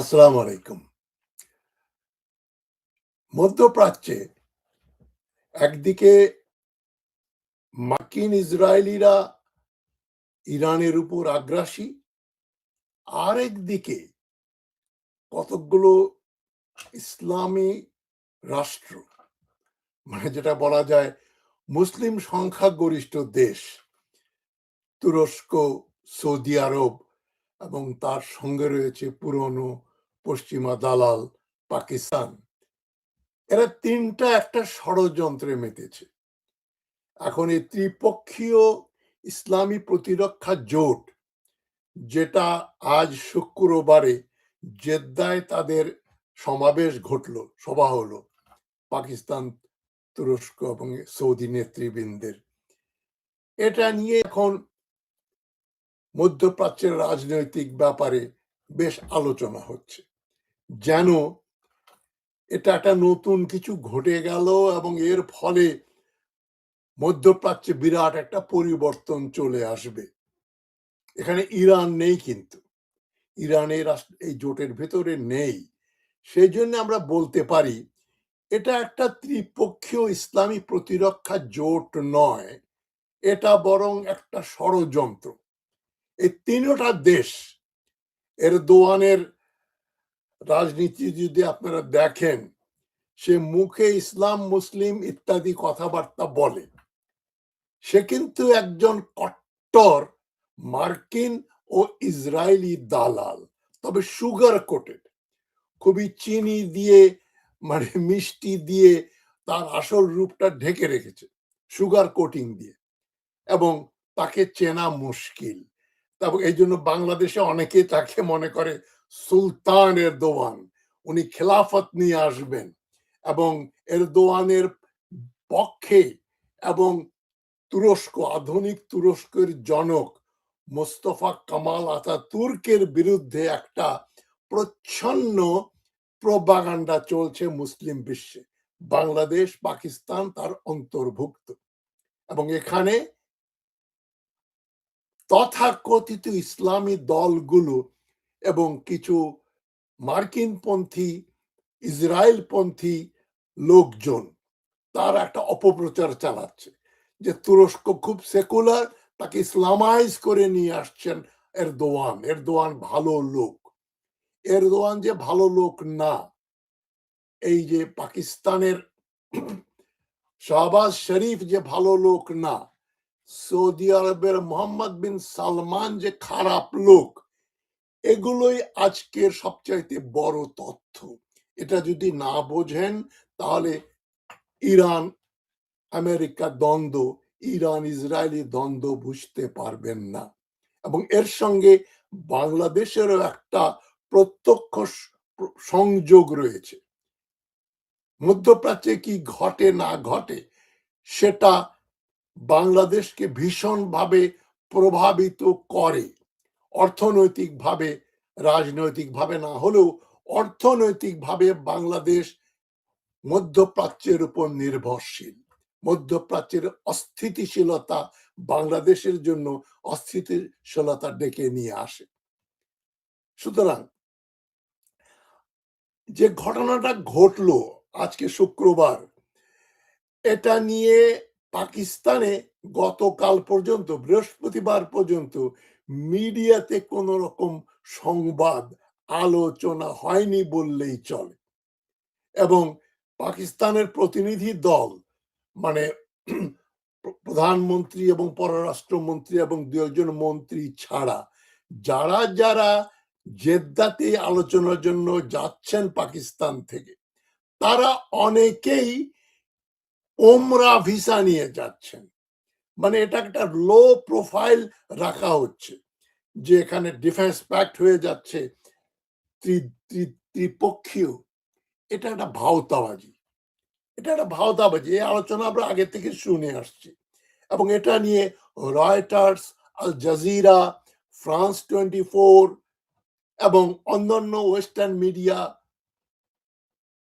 আসসালামু আলাইকুম। মধ্যপ্রাচ্যে একদিকে মার্কিন ইসরায়েলিরা ইরানের উপর আগ্রাসী, আরেকদিকে কতকগুলো ইসলামী রাষ্ট্র, মানে যেটা বলা যায় মুসলিম সংখ্যাগরিষ্ঠ দেশ, তুরস্ক, সৌদি আরব এবং তার সঙ্গে রয়েছে পুরনো পশ্চিমা দালাল পাকিস্তান। এরা তিনটা একটা ষড়যন্ত্রে মেতেছে। এখন এই ত্রিপক্ষীয় ইসলামী প্রতিরক্ষা জোট, যেটা আজ শুক্রবারে জেদ্দায় তাদের সমাবেশ ঘটলো, সভা হলো পাকিস্তান, তুরস্ক এবং সৌদি নেতৃবৃন্দের, এটা নিয়ে এখন মধ্যপ্রাচ্যের রাজনৈতিক ব্যাপারে বেশ আলোচনা হচ্ছে, যেন এটা একটা নতুন কিছু ঘটে গেল এবং এর ফলে মধ্যপ্রাচ্যে বিরাট একটা পরিবর্তন চলে আসবে। এখানে ইরান নেই, কিন্তু ইরানের এই জোটের ভেতরে নেই। সেই জন্য আমরা বলতে পারি এটা একটা ত্রিপক্ষীয় ইসলামী প্রতিরক্ষা জোট নয়, এটা বরং একটা ষড়যন্ত্র। এই তিনটা দেশ, এরদোয়ানের রাজনীতি যদি আপনারা দেখেন, সে মুখে ইসলাম মুসলিম ইত্যাদি কথাবার্তা বলে, সে কিন্তু একজন কট্টর মার্কিন ও ইসরায়েলি দালাল, তবে সুগার কোটেড, খুবই চিনি দিয়ে, মানে মিষ্টি দিয়ে তার আসল রূপটা ঢেকে রেখেছে সুগার কোটিং দিয়ে, এবং তাকে চেনা মুশকিল। এবং এই জন্য বাংলাদেশে অনেকে তাকে মনে করে সুলতান এরদোয়ান, উনি খেলাফত নিয়ে আসবেন, এবং এরদোয়ানের পক্ষে এবং তুরস্ক, আধুনিক তুরস্কের জনক মোস্তফা কামাল আতাতুর্কের বিরুদ্ধে একটা প্রচ্ছন্ন প্রোপাগান্ডা চলছে মুসলিম বিশ্বে, বাংলাদেশ পাকিস্তান তার অন্তর্ভুক্ত। এবং এখানে তথাকথিত ইসলামী দলগুলো এবং কিছু মার্কিনপন্থী, ইসরায়েলপন্থী লোকজন তার একটা অপপ্রচার চালাচ্ছে যে তুরস্ক খুব সেকুলার, তাকে ইসলামাইজ করে নিয়ে আসছেন এরদোয়ান, এরদোয়ান ভালো লোক। এরদোয়ান যে ভালো লোক না, এই যে পাকিস্তানের শাহবাজ শরীফ যে ভালো লোক না, সৌদি আরবের মোহাম্মদ বিন সালমান যে খারাপ লোক, এগুলোই আজকের সবচাইতে বড় তথ্য। এটা যদি না বোঝেন তাহলে ইরান আমেরিকা দ্বন্দ্ব, ইরান ইসরায়েলি দ্বন্দ্ব বুঝতে পারবেন না। এবং এর সঙ্গে বাংলাদেশেরও একটা প্রত্যক্ষ সংযোগ রয়েছে। মধ্যপ্রাচ্যে কি ঘটে না ঘটে সেটা বাংলাদেশকে ভীষণভাবে প্রভাবিত করে, অর্থনৈতিকভাবে, রাজনৈতিকভাবে না হলেও অর্থনৈতিকভাবে বাংলাদেশ মধ্যপ্রাচ্যের উপর নির্ভরশীল। মধ্যপ্রাচ্যের অস্থিতিশীলতা বাংলাদেশের জন্য অস্থিতিশীলতা ডেকে নিয়ে আসে। সুতরাং যে ঘটনাটা ঘটলো আজকে শুক্রবার, এটা নিয়ে পাকিস্তানে গতকাল পর্যন্ত, বৃহস্পতিবার পর্যন্ত মিডিয়াতে কোন রকম সংবাদ আলোচনা হয়নি বললেই চলে। এবং পাকিস্তানের প্রতিনিধি দল, মানে প্রধানমন্ত্রী এবং পররাষ্ট্রমন্ত্রী এবং দু একজন মন্ত্রী ছাড়া যারা যারা জেদ্দাতে আলোচনার জন্য যাচ্ছেন পাকিস্তান থেকে, তারা অনেকেই ওমরা ভিসা নিয়ে যাচ্ছেন। মানে এটা একটা লো প্রোফাইল রাখা হচ্ছে যে এখানে ডিফেন্স প্যাক্ট হয়ে যাচ্ছে ত্রিপক্ষীয়। এটা একটা ভাওতাবাজি, এটা একটা ভাওতাবাজি। এই আলোচনা আমরা আগে থেকে শুনে আসছি, এবং এটা নিয়ে রয়টার্স, আল জাজিরা, ফ্রান্স 24 এবং অন্যান্য ওয়েস্টার্ন মিডিয়া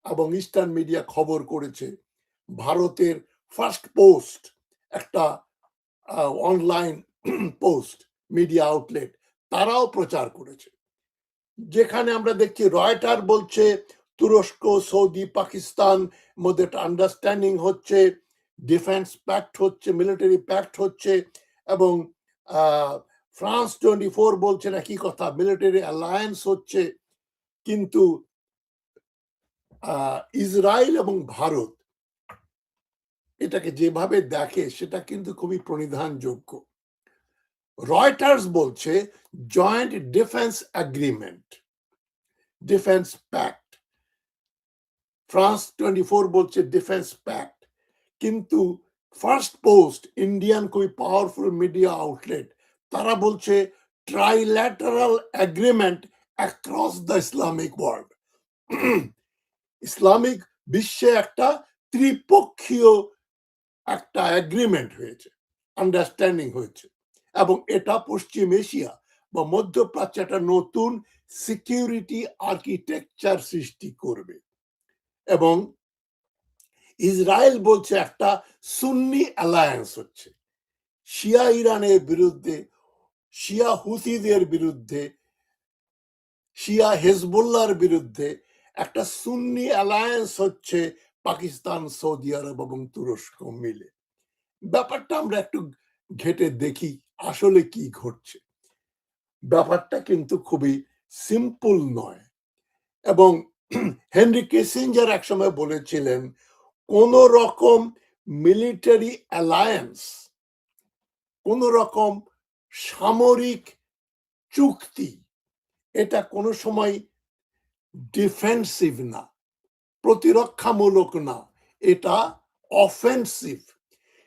এবং ইস্টার্ন মিডিয়া খবর করেছে। ভারতের ফার্স্ট পোস্ট, একটা অনলাইন পোস্ট মিডিয়া আউটলেট, তারাও প্রচার করেছে যেখানে আমরা দেখছি রয়টার বলছে তুরস্ক, সৌদি, পাকিস্তান মধ্যে একটা আন্ডারস্ট্যান্ডিং হচ্ছে, ডিফেন্স প্যাক্ট হচ্ছে, মিলিটারি প্যাক্ট হচ্ছে, এবং ফ্রান্স 24 বলছেন একই কথা, মিলিটারি অ্যালায়েন্স হচ্ছে। কিন্তু ইসরায়েল এবং ভারত এটাকে যেভাবে দেখে সেটা কিন্তু খুবই প্রণিধানযোগ্য। রয়টার্স বলছে joint defence agreement, defence pact. France 24 বলছে ডিফেন্স প্যাক্ট। কিন্তু ফার্স্ট পোস্ট, ইন্ডিয়ান খুবই পাওয়ারফুল মিডিয়া আউটলেট, তারা বলছে trilateral agreement across the Islamic world. Islamic বিশ্বে একটা ত্রিপক্ষীয় একটা এগ্রিমেন্ট হয়েছে, আন্ডারস্ট্যান্ডিং হয়েছে, এবং এটা পশ্চিম এশিয়া বা মধ্যপ্রাচ্যে একটা নতুন সিকিউরিটি আর্কিটেকচার সৃষ্টি করবে। এবং ইসরায়েল বলছে একটা সুন্নি অ্যালায়েন্স হচ্ছে, শিয়া ইরানের বিরুদ্ধে, শিয়া হুথিদের বিরুদ্ধে, শিয়া হেজবুল্লাহর বিরুদ্ধে একটা সুন্নি অ্যালায়েন্স হচ্ছে পাকিস্তান, সৌদি আরব এবং তুরস্ক মিলে। ব্যাপারটা আমরা একটু ঘেটে দেখি আসলে কি ঘটছে। ব্যাপারটা কিন্তু খুবই সিম্পল নয়। এবং হেনরি কিসিঞ্জার একসময় বলেছিলেন কোন রকম মিলিটারি অ্যালায়েন্স, কোন রকম সামরিক চুক্তি, এটা কোনো সময় ডিফেন্সিভ না, প্রতিরক্ষামূলক না, এটা অফেন্সিভ।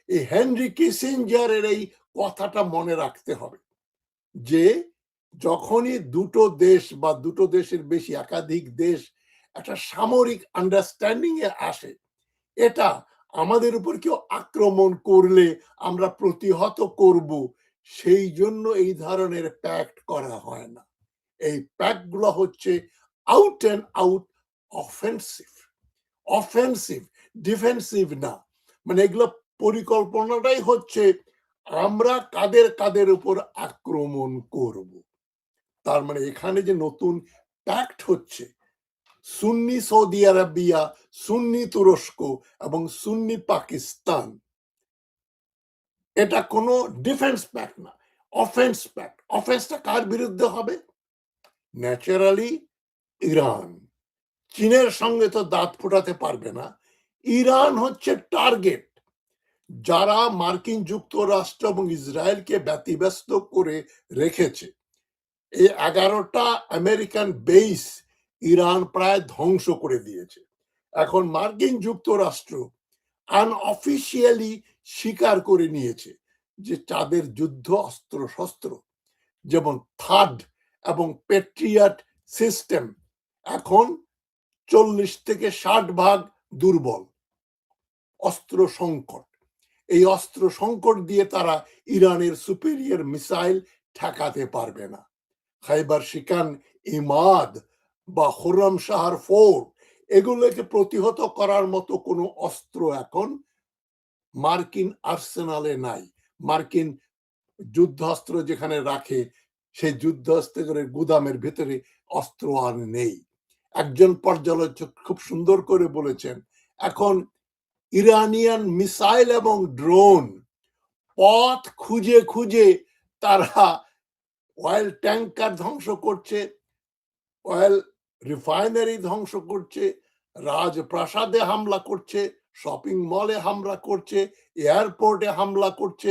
এই হেনরি কিসিঞ্জারের এই কথাটা মনে রাখতে হবে যে যখনই দুটো দেশ বা দুটো দেশের বেশি একাধিক দেশ একটা সামরিক আন্ডারস্ট্যান্ডিং এ আসে, এটা আমাদের উপর কেউ আক্রমণ করলে আমরা প্রতিহত করব, সেই জন্য এই ধরনের প্যাক্ট করা হয় না। এই প্যাক্ট গুলো হচ্ছে out and out offensive, offensive, defensive না। মানে এগুলো পরিকল্পনাটাই হচ্ছে আমরা কাদের কাদের উপর আক্রমণ করব। তার মানে এখানে যে নতুন প্যাক্ট হচ্ছে সুন্নি সৌদি আরবিয়া, সুন্নি তুরস্ক এবং সুন্নি পাকিস্তান, এটা কোনো ডিফেন্স প্যাক্ট না, অফেন্স প্যাক্ট। অফেন্সটা কার বিরুদ্ধে হবে? Naturally Iran. চীনের সঙ্গে তো দাঁত ফোটাতে পারবে না। ইরান হচ্ছে টার্গেট, যারা মার্কিন যুক্তরাষ্ট্র এবং ইসরায়েলকে ব্যতিব্যস্ত করে রেখেছে। এই 11টা আমেরিকান বেস ইরান প্রায় ধ্বংস করে দিয়েছে। এখন মার্কিন যুক্তরাষ্ট্র আনঅফিসিয়ালি স্বীকার করে নিয়েছে যে তাদের যুদ্ধ অস্ত্র শস্ত্র যেমন থার্ড এবং পেট্রিয়ট সিস্টেম এখন 40 থেকে 60 ভাগ দুর্বল। অস্ত্র সংকট, এই অস্ত্র সংকট দিয়ে তারা ইরানের সুপেরিয়র মিসাইল ঠেকাতে পারবে না। খাইবার শিকান ইমাদ বা খুররম শাহর ফোর্ট, এগুলোকে প্রতিহত করার মতো কোনো অস্ত্র এখন মার্কিন আর্সেনালে নাই। মার্কিন যুদ্ধাস্ত্র যেখানে রাখে সেই যুদ্ধাস্ত্রের গুদামের ভেতরে অস্ত্র আর নেই। একজন পর্যালোচক খুব সুন্দর করে বলেছেন এখন ইরানিয়ান মিসাইল এবং ড্রোন পথ খুঁজে খুঁজে তারা অয়েল ট্যাঙ্কার ধ্বংস করছে, অয়েল রিফাইনারি ধ্বংস করছে, রাজপ্রাসাদে হামলা করছে, শপিং মলে হামলা করছে, এয়ারপোর্টে হামলা করছে,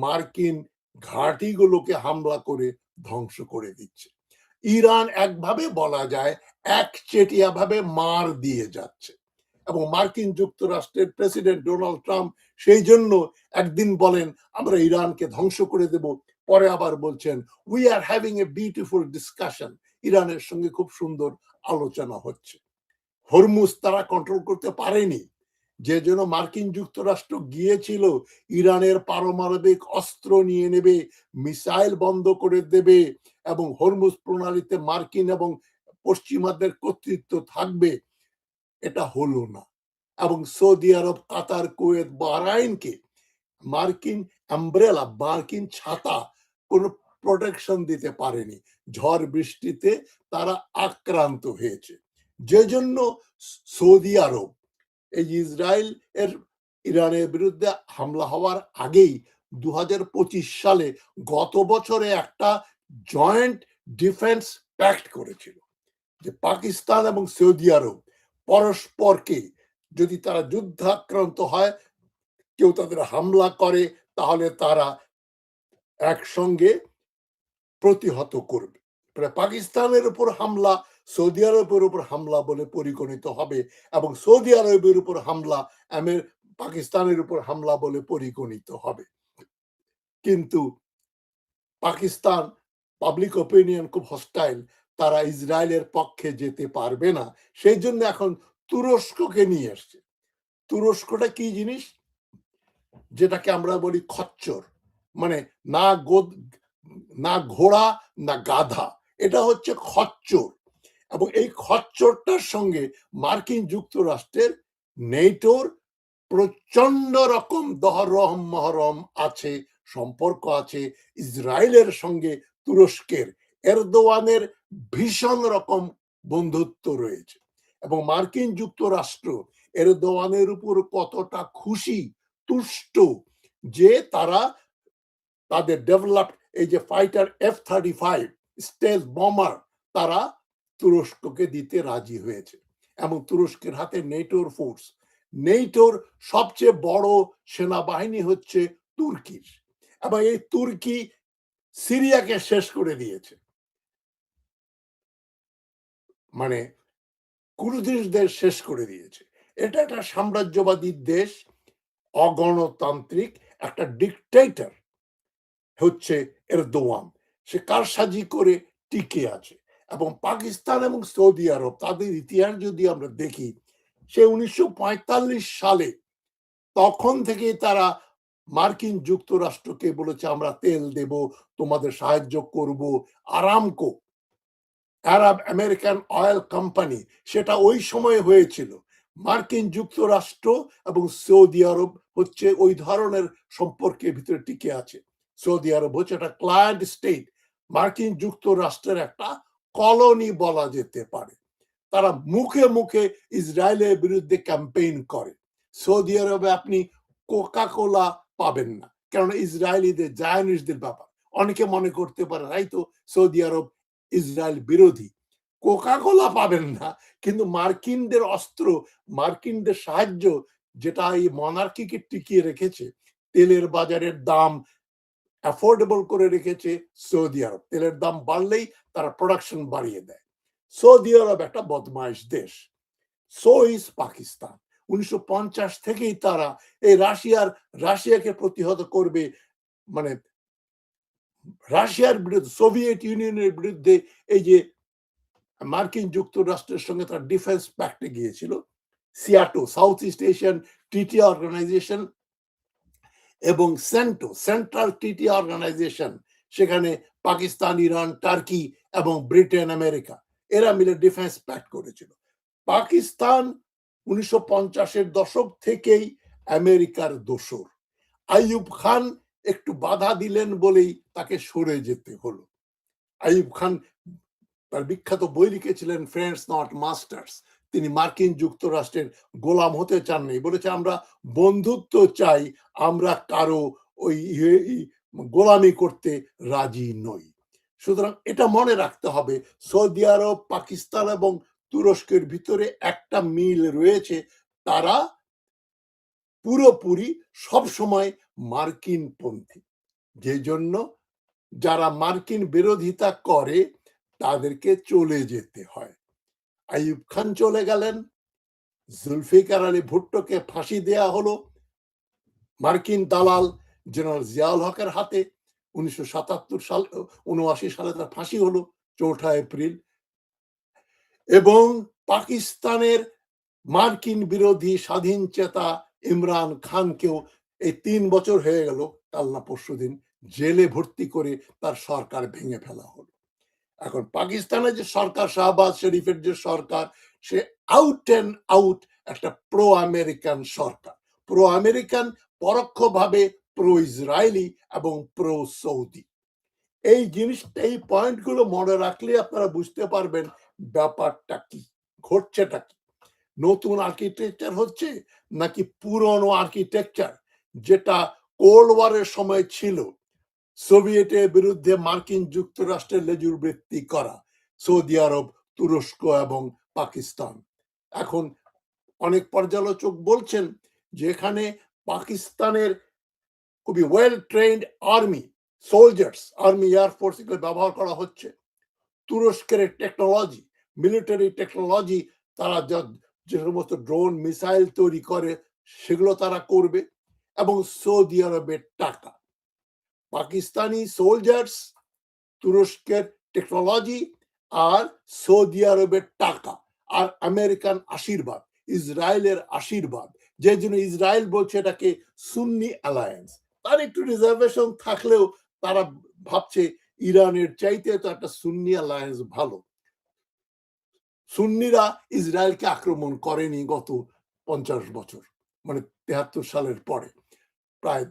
মার্কিন ঘাঁটিগুলোকে হামলা করে ধ্বংস করে দিচ্ছে। ইরান একভাবে বলা যায় একচেটিয়া ভাবে মার দিয়ে যাচ্ছে। এবং মার্কিন যুক্তরাষ্ট্রের প্রেসিডেন্ট ডোনাল্ড ট্রাম্প সেই জন্য একদিন বলেন আমরা ইরানকে ধ্বংস করে দেব, পরে আবার বলছেন we are having a beautiful discussion, ইরানের সঙ্গে খুব সুন্দর আলোচনা হচ্ছে। হরমুজ তারা কন্ট্রোল করতে পারেনি, যে জন্য মার্কিন যুক্তরাষ্ট্র গিয়েছিল ইরানের পারমাণবিক অস্ত্র নিয়ে নেবে, মিসাইল বন্ধ করে দেবে এবং হরমুজ প্রণালীতে মার্কিন এবং পশ্চিমাদের কর্তৃত্ব থাকবে। এটা হলো না। এবং সৌদি আরব, কাতার, কুয়েত, বাহরাইনকে মার্কিন আমব্রেলা, মার্কিন ছাতা কোনো প্রোটেকশন দিতে পারেনি। ঝড় বৃষ্টিতে তারা আক্রান্ত হয়েছে, যে জন্য সৌদি আরব এই ইসরায়েল এর ইরানের বিরুদ্ধে হামলা হওয়ার আগেই 2025 সালে গত বছরে একটা জয়েন্ট ডিফেন্স প্যাক্ট করেছিল, যে পাকিস্তান এবং সৌদি আরব পরস্পরকে যদি তারা যুদ্ধাক্রান্ত হয়, কেউ তাদের হামলা করে, তাহলে তারা একসঙ্গে প্রতিহত করবে। পাকিস্তানের উপর হামলা সৌদি আরবের উপর হামলা বলে পরিগণিত হবে, এবং সৌদি আরবের উপর হামলা পাকিস্তানের উপর হামলা বলে পরিগণিত হবে। কিন্তু পাকিস্তান পাবলিক ওপিনিয়ন খুব হস্টাইল, তারা ইসরায়েলের পক্ষে যেতে পারবে না, সেই জন্য এখন তুরস্ককে নিয়ে আসছে। তুরস্কটা কি জিনিস? যেটাকে আমরা বলি খচ্চর, মানে না ঘোড়া না গাধা, এটা হচ্ছে খচ্চর। এবং এই খচ্চরটার সঙ্গে মার্কিন যুক্তরাষ্ট্রের নেটোর প্রচন্ড রকম দহরম মহরম আছে, সম্পর্ক আছে। ইসরায়েলের সঙ্গে তুরস্কের এরদোয়ানের ভীষণ রকম বন্ধুত্ব রয়েছে, এবং মার্কিন যুক্তরাষ্ট্র এরদোয়ানের উপর কতটা খুশি, তুষ্ট, যে তারা তাদের ডেভেলপড এই যে ফাইটার F-35 স্টেলথ বম্বার তারা তুরস্ককে দিতে রাজি হয়েছে, এবং তুরস্কের হাতে নেটোর ফোর্স। নেটোর সবচেয়ে বড় সেনাবাহিনী হচ্ছে তুর্কির, এবং এই তুর্কি সিরিয়াকে শেষ করে দিয়েছে, মানে কুর্দিশদের শেষ করে দিয়েছে। এটা একটা সাম্রাজ্যবাদী দেশ, অগণতান্ত্রিক একটা ডিকটেটর হচ্ছে এরদোয়ান। সে কারসাজি করে টিকে আছে। এবং পাকিস্তান এবং সৌদি আরব, তাদের ইতিহাস যদি আমরা দেখি, সে 1945 সালে তখন থেকে তারা মার্কিন যুক্তরাষ্ট্রকে বলেছে আমরা তেল দেব, তোমাদের সাহায্য করব। আরামকো, আরব আমেরিকান অয়েল কোম্পানি, সেটা ওই সময় হয়েছিল। মার্কিন যুক্তরাষ্ট্র এবং সৌদি আরব হচ্ছে ওই ধরনের সম্পর্কের ভিতরে টিকে আছে। সৌদি আরব হচ্ছে একটা ক্লায়েন্ট স্টেট, মার্কিন যুক্তরাষ্ট্রের একটা কলোনি বলা যেতে পারে। তারা মুখে মুখে ইসরায়েলের বিরুদ্ধে ক্যাম্পেইন করে। সৌদি আরবে আপনি কোকা কোলা পাবেন না, কারণ ইসরায়েলিদের জায়নিস্টদের ব্যাপার। অনেকে মনে করতে পারে তাই তো সৌদি আরব ইসরায়েল বিরোধী। কোকা কোলা পাবেন না, কিন্তু মার্কিনদের অস্ত্র, মার্কিনদের সাহায্য, যেটা এই মনার্কিকে টিকিয়ে রেখেছে, তেলের বাজারের দাম অ্যাফোর্ডেবল করে রেখেছে সৌদি আরব। তেলের দাম বাড়লেই তারা প্রোডাকশন বাড়িয়ে দেয়। সৌদি আরব একটা বদমাইশ দেশ, সো ইজ পাকিস্তান। 1950 থেকেই তারা এই রাশিয়াকে প্রতিহত করবে, মানে রাশিয়ার বিরুদ্ধে, সোভিয়েত ইউনিয়নের বিরুদ্ধে এই যে মার্কিন যুক্তরাষ্ট্রের সঙ্গে তারা ডিফেন্স প্যাক্টে গিয়েছিল, সিয়াটো, south east Asian treaty organization, এবং সেন্ট্রাল ট্রিটি অর্গানাইজেশন, সেখানে পাকিস্তান, ইরান, টার্কি এবং ব্রিটেন, আমেরিকা, এরা মিলে ডিফেন্স প্যাক্ট করেছিল। পাকিস্তান 1950-এর দশক থেকেই আমেরিকার দোসর। আইয়ুব খান একটু বাধা দিলেন বলেই তাকে সরে যেতে হলো। আইয়ুব খান তার বিখ্যাত বই লিখেছিলেন ফ্রেন্ডস নট মাস্টার্স। তিনি মার্কিন যুক্তরাষ্ট্রের গোলাম হতে চাননি, বলেছে আমরা বন্ধুত্ব চাই, আমরা কারো ওই গোলামি করতে রাজি নই। সুতরাং এটা মনে রাখতে হবে, সৌদি আরব, পাকিস্তান এবং তুরস্কের ভিতরে একটা মিল রয়েছে, তারা পুরোপুরি সবসময় মার্কিন পন্থী। যে জন্য যারা মার্কিন বিরোধিতা করে তাদেরকে চলে যেতে হয়। আইয়ুব খান চলে গেলেন, জুলফিকার আলী ভুট্টোকে ফাঁসি দেয়া হলো মার্কিন দালাল জেনারেল জিয়াউল হকের হাতে। 1979 সালে তার ফাঁসি হলো 4 এপ্রিল। এবং পাকিস্তানের মার্কিন বিরোধী স্বাধীন চেতা ইমরান খানকেও এই 3 বছর হয়ে গেল, কাল না পরশুদিন, জেলে ভর্তি করে তার সরকার ভেঙে ফেলা হলো। এখন পাকিস্তানের যে সরকার, শাহবাজ শরীফের যে সরকার, সে আউট অ্যান্ড আউট একটা প্রো আমেরিকান সরকার। প্রো আমেরিকান, পরোক্ষভাবে প্রো ইসরায়েলি এবং প্রো সৌদি। এই জিনিসটা, এই পয়েন্টগুলো মনে রাখলে আপনারা বুঝতে পারবেন ব্যাপারটা কি, ঘটছেটা কি। নতুন আর্কিটেকচার হচ্ছে নাকি পুরনো আর্কিটেকচার যেটা কোল্ড ওয়ারের সময় ছিল, সোভিয়েতের বিরুদ্ধে মার্কিন যুক্তরাষ্ট্রের লেজুর বৃত্তি করা সৌদি আরব, তুরস্ক এবং পাকিস্তান। এখন অনেক পর্যালোচক বলছেন যে এখানে পাকিস্তানের খুবই well trained army, soldiers, army, air force এগুলো ব্যবহার করা হচ্ছে। তুরস্কের টেকনোলজি, মিলিটারি টেকনোলজি, তারা যে সমস্ত ড্রোন মিসাইল তৈরি করে সেগুলো তারা করবে, এবং সৌদি আরবের টাকা, পাকিস্তানি সোলজার্স, তুরস্কের টেকনোলজি, আর সৌদি আরবের টাকা, আর আমেরিকান আশীর্বাদ, ইসরায়েলের আশীর্বাদ, যে জন্য ইসরায়েল বলছে এটাকে সুন্নি অ্যালায়েন্স। তার একটু রিজার্ভেশন থাকলেও তারা ভাবছে ইরানের চাইতে তো একটা সুন্নি অ্যালায়েন্স ভালো। সুন্নিরা ইসরায়েলকে আক্রমণ করেনি গত 50 বছর, মানে 73 সালের পরে, প্রায়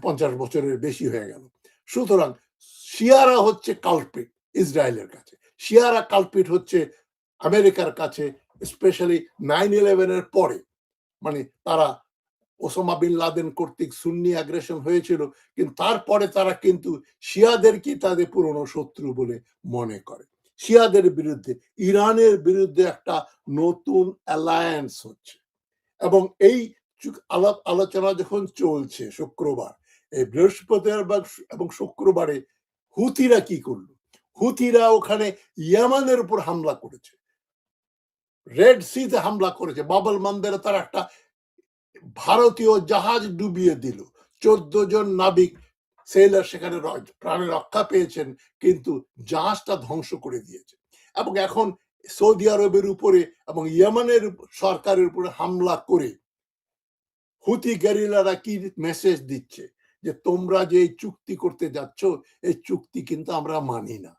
50 বছরের বেশি হয়ে গেল। সুতরাং শিয়ারা হচ্ছে কালপ্রিট ইসরায়েলের কাছে, শিয়ারা কালপ্রিট হচ্ছে আমেরিকার কাছে, স্পেশালি 9/11 এর পরে। মানে তারা ওসামা বিন লাদেন কর্তৃক সুন্নি অ্যাগ্রেশন হয়েছিল, কিন্তু তারপরে তারা কিন্তু শিয়াদেরকে তাদের পুরনো শত্রু বলে মনে করে। শিয়াদের বিরুদ্ধে, ইরানের বিরুদ্ধে একটা নতুন অ্যালায়েন্স হচ্ছে, এবং এই আলাপ আলোচনা যখন চলছে শুক্রবার, এই বৃহস্পতিবার এবং শুক্রবারে হুথিরা কি করলো? হুথিরা ওখানে ইয়েমেনের উপর হামলা করেছে, রেড সিতে হামলা করেছে, বাবল মান্দারে তার একটা ভারতীয় জাহাজ ডুবিয়ে দিল, 14 জন নাবিক সেলার সেখানে প্রাণে রক্ষা পেয়েছেন, কিন্তু জাহাজটা ধ্বংস করে দিয়েছে। এবং এখন সৌদি আরবের উপরে এবং ইয়েমেনের সরকারের উপরে হামলা করে হুথি গেরিলারা কি মেসেজ দিচ্ছে, যে তোমরা যে চুক্তি করতে যাচ্ছ এই চুক্তি কিন্তু আমরা মানি না।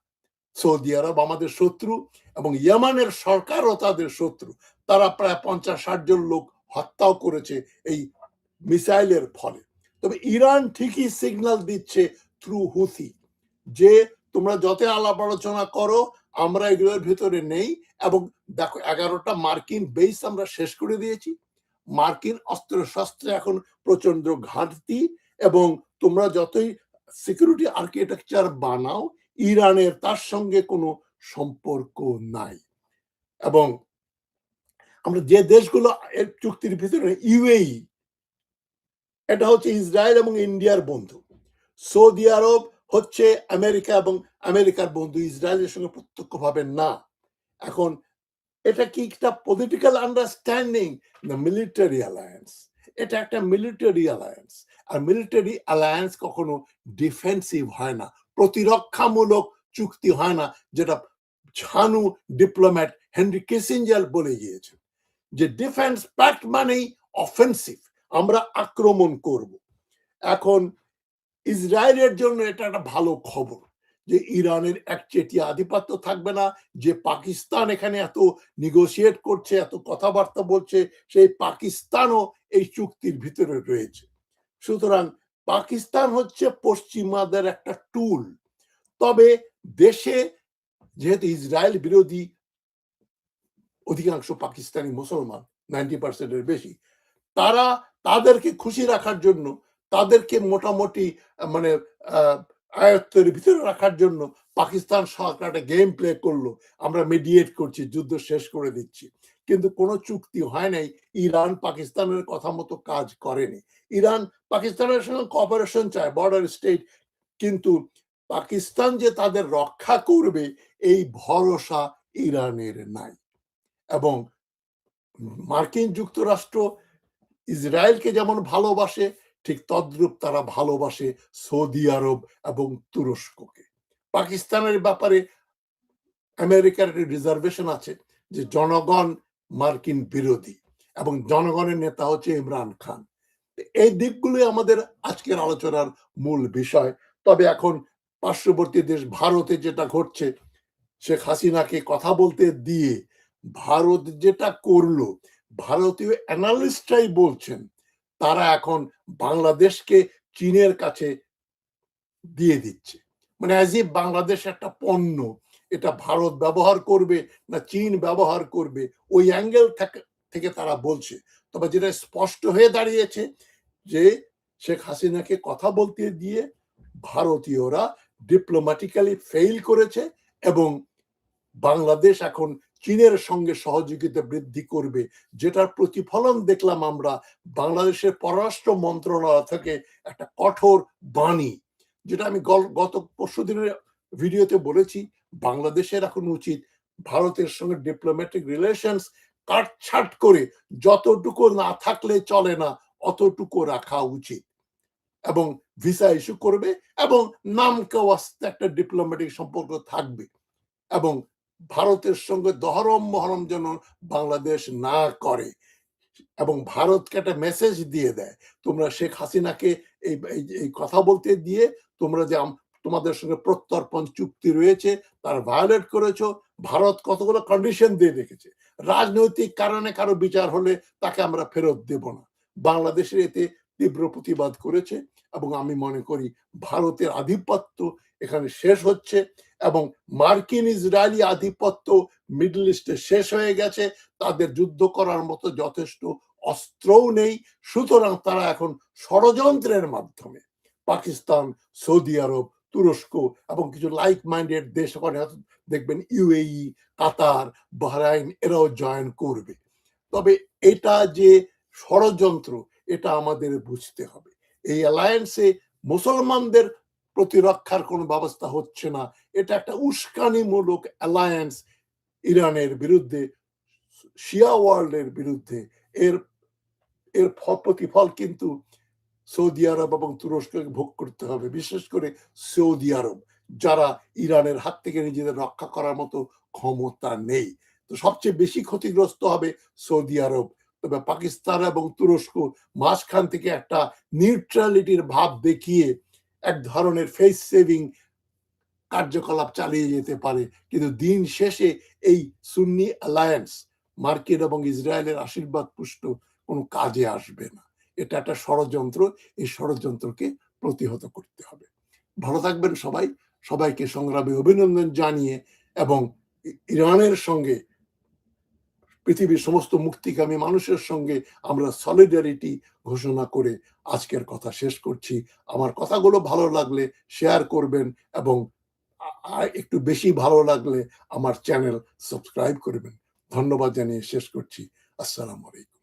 সৌদি আরব আমাদের শত্রু এবং ইয়েমেনের সরকারও তাদের শত্রু। তারা প্রায় 50-60 জন লোক হত্যাও করেছে এই মিসাইলের ফলে। তবে ইরান ঠিকই সিগন্যাল দিচ্ছে থ্রু হুথি যে তোমরা যত আলাপ আলোচনা করো আমরা এগুলোর ভেতরে নেই, এবং দেখো 11টা মার্কিন বেস আমরা শেষ করে দিয়েছি, মার্কিন অস্ত্র শস্ত্রে এখন প্রচন্ড ঘাটতি, এবং তোমরা যতই সিকিউরিটি আর্কিটেকচার বানাও ইরানের তার সঙ্গে কোনো সম্পর্ক নাই। এবং আমরা যে দেশগুলো এর চুক্তির ভিতরে, ইউএই এটা হচ্ছে ইসরায়েল এবং ইন্ডিয়ার বন্ধু, সৌদি আরব হচ্ছে আমেরিকা এবং আমেরিকার বন্ধু, ইসরায়েলের সঙ্গে প্রত্যক্ষভাবে না। এখন এটা কি একটা পলিটিক্যাল আন্ডারস্ট্যান্ডিং না মিলিটারি অ্যালায়েন্স? এটা একটা মিলিটারি অ্যালায়েন্স, আর মিলিটারি অ্যালায়েন্স কখনো ডিফেন্সিভ হয় না, প্রতিরক্ষামূলক চুক্তি হয় না, যেটা ঝানু ডিপ্লোম্যাট হেনরি কিসিঞ্জার বলে গিয়েছেন যে ডিফেন্স প্যাক্ট মানেই অফেন্সিভ, আমরা আক্রমণ করব। এখন ইসরায়েলের জন্য এটা একটা ভালো খবর যে ইরানের একচেটিয়া আধিপত্য থাকবে না, যে পাকিস্তান এখানে এত নেগোশিয়েট করছে, এত কথাবার্তা বলছে, সেই পাকিস্তানও এই চুক্তির ভিতরে রয়েছে। সুতরাং পাকিস্তান হচ্ছে পশ্চিমাদের একটা টুল। তবে দেশে যেহেতু ইসরায়েল বিরোধী অধিকাংশ পাকিস্তানি মুসলমান, 90% এর বেশি, তারা তাদেরকে খুশি রাখার জন্য, তাদেরকে মোটামুটি মানে আয়ত্তের ভিতরে রাখার জন্য পাকিস্তান সরকার একটা গেম প্লে করলো, আমরা মিডিয়েট করছি, যুদ্ধ শেষ করে দিচ্ছি, কিন্তু কোনো চুক্তি হয় নাই। ইরান পাকিস্তানের কথা মতো কাজ করেনি। ইরান পাকিস্তানের সঙ্গে কোঅপারেশন চায়, বর্ডার স্টেট, কিন্তু পাকিস্তান যে তাদের রক্ষা করবে এই ভরসা ইরানের নাই। এবং মার্কিন যুক্তরাষ্ট্র ইসরায়েলকে যেমন ভালোবাসে, ঠিক তদ্রূপ তারা ভালোবাসে সৌদি আরব এবং তুরস্ককে। পাকিস্তানের ব্যাপারে আমেরিকার একটা রিজার্ভেশন আছে যে জনগণ মার্কিন বিরোধী এবং জনগণের নেতা হচ্ছে ইমরান খান। এই দিকগুলো আমাদের আজকের আলোচনার মূল বিষয়। তবে এখন পার্শ্ববর্তী দেশ ভারতে যেটা ঘটছে, শেখ হাসিনাকে কথা বলতে দিয়ে ভারত যেটা করলো, ভারতীয় অ্যানালিস্টরাই বলছেন তারা এখন বাংলাদেশকে চীনের কাছে দিয়ে দিচ্ছে। মানে অ্যাজ ইফ বাংলাদেশ একটা পণ্য, এটা ভারত ব্যবহার করবে না চীন ব্যবহার করবে, ওই অ্যাঙ্গেল থেকে তারা বলছে। তবে যেটা স্পষ্ট হয়ে দাঁড়িয়েছে যে শেখ হাসিনাকে কথা বলতে দিয়ে ভারতীয়রা ডিপ্লোম্যাটিক্যালি ফেইল করেছে এবং বাংলাদেশ এখন চীনের সঙ্গে সহযোগিতা বৃদ্ধি করবে, যেটার প্রতিফলন দেখলাম আমরা বাংলাদেশের পররাষ্ট্র মন্ত্রণালয় থেকে একটা কঠোর বাণী, যেটা আমি গত পরশুদিনের ভিডিওতে বলেছি। বাংলাদেশের এখন উচিত ভারতের সঙ্গে ডিপ্লোম্যাটিক রিলেশনস কাটছাট করে যতটুকু না থাকলে চলে না অতটুকু রাখা উচিত এবং ভিসা ইস্যু করবে এবং নামকে ওয়াস্তে একটা ডিপ্লোম্যাটিক সম্পর্ক থাকবে এবং ভারতের সঙ্গে দহরম মহরম যেন বাংলাদেশ না করে এবং ভারতকে একটা মেসেজ দিয়ে দেয়, তোমরা শেখ হাসিনাকে এই কথা বলতে দিয়ে তোমরা যে তোমাদের সঙ্গে প্রত্যর্পণ চুক্তি রয়েছে তার ভায়োলেট করেছো। ভারত কতগুলো কন্ডিশন দিয়ে রেখেছে, রাজনৈতিক কারণে কারো বিচার হলে তাকে আমরা ফেরত দেব না। বাংলাদেশের এতে তীব্র প্রতিবাদ করেছে এবং আমি মনে করি ভারতের আধিপত্য এখানে শেষ হচ্ছে এবং মার্কিন ইসরায়েলি আধিপত্য মিডল ইস্টে শেষ হয়ে গেছে। তাদের যুদ্ধ করার মতো যথেষ্ট অস্ত্রও নেই, সুতরাং তারা এখন ষড়যন্ত্রের মাধ্যমে পাকিস্তান, সৌদি আরব, তুরস্ক এবং কিছু লাইক মাইন্ডেড দেশ ওখানে দেখবেন ইউএই, কাতার, বাহরাইন এরাও জয়েন করবে। তবে এটা যে ষড়যন্ত্র এটা আমাদের বুঝতে হবে। এই অ্যালায়েন্সে মুসলমানদের প্রতিরক্ষার কোনো ব্যবস্থা হচ্ছে না, এটা একটা উস্কানিমূলক অ্যালায়েন্স ইরানের বিরুদ্ধে, শিয়া ওয়ার্ল্ডের বিরুদ্ধে। এর এর প্রতিফল কিন্তু সৌদি আরব এবং তুরস্ককে ভোগ করতে হবে, বিশেষ করে সৌদি আরব যারা ইরানের হাত থেকে নিজেদের রক্ষা করার মতো ক্ষমতা নেই। তো সবচেয়ে বেশি ক্ষতিগ্রস্ত হবে সৌদি আরব। তবে পাকিস্তান এবং তুরস্ক মাঝখান থেকে একটা নিউট্রালিটির ভাব দেখিয়ে এক ধরনের ফেস সেভিং কার্যকলাপ চালিয়ে যেতে পারে, কিন্তু দিন শেষে এই সুন্নি অ্যালায়েন্স মার্কিন এবং ইসরায়েলের আশীর্বাদ পুষ্ট কোনো কাজে আসবে না। এটা একটা ষড়যন্ত্র, এই ষড়যন্ত্রকে প্রতিহত করতে হবে। ভালো থাকবেন সবাই, সবাইকে সংগ্রামে অভিনন্দন জানিয়ে এবং ইরানের সঙ্গে পৃথিবীর সমস্ত মুক্তিকামী মানুষের সঙ্গে আমরা সলিডারিটি ঘোষণা করে আজকের কথা শেষ করছি। আমার কথাগুলো ভালো লাগলে শেয়ার করবেন এবং একটু বেশি ভালো লাগলে আমার চ্যানেল সাবস্ক্রাইব করবেন। ধন্যবাদ জানিয়ে শেষ করছি। আসসালামু আলাইকুম।